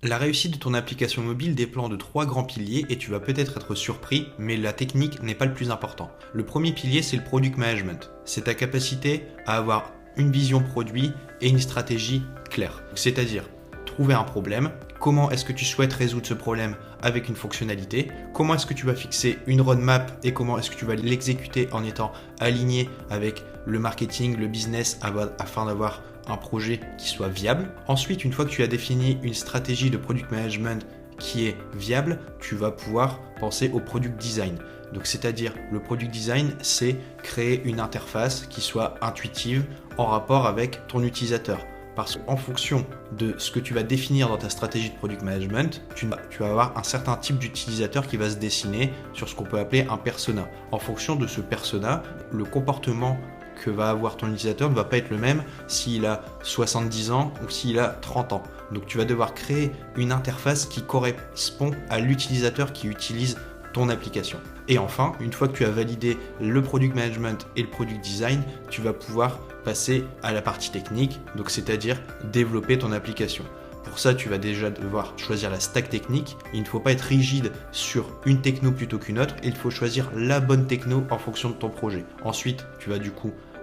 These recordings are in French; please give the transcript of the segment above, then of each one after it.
La réussite de ton application mobile dépend de trois grands piliers et tu vas peut-être être surpris, mais la technique n'est pas le plus important. Le premier pilier, c'est le product management. C'est ta capacité à avoir une vision produit et une stratégie claire. C'est-à-dire trouver un problème, comment est-ce que tu souhaites résoudre ce problème avec une fonctionnalité, comment est-ce que tu vas fixer une roadmap et comment est-ce que tu vas l'exécuter en étant aligné avec le marketing, le business afin d'avoir un projet qui soit viable. Ensuite, une fois que tu as défini une stratégie de product management qui est viable, tu vas pouvoir penser au product design. Donc, c'est-à-dire le product design, c'est créer une interface qui soit intuitive en rapport avec ton utilisateur. Parce qu'en fonction de ce que tu vas définir dans ta stratégie de product management, tu vas avoir un certain type d'utilisateur qui va se dessiner sur ce qu'on peut appeler un persona. En fonction de ce persona, le comportement que va avoir ton utilisateur ne va pas être le même s'il a 70 ans ou s'il a 30 ans. Donc tu vas devoir créer une interface qui correspond à l'utilisateur qui utilise ton application. Et enfin, une fois que tu as validé le product management et le product design, tu vas pouvoir passer à la partie technique, donc c'est-à-dire développer ton application. Pour ça, tu vas déjà devoir choisir la stack technique. Il ne faut pas être rigide sur une techno plutôt qu'une autre. Il faut choisir la bonne techno en fonction de ton projet. Ensuite, tu vas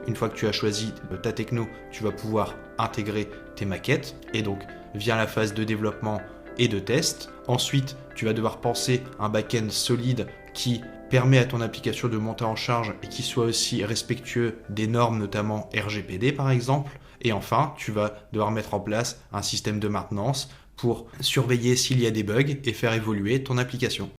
une fois que tu as choisi ta techno, tu vas pouvoir intégrer tes maquettes. Et donc, vient la phase de développement et de test. Ensuite, tu vas devoir penser un back-end solide qui permet à ton application de monter en charge et qui soit aussi respectueux des normes, notamment RGPD par exemple. Et enfin, tu vas devoir mettre en place un système de maintenance pour surveiller s'il y a des bugs et faire évoluer ton application.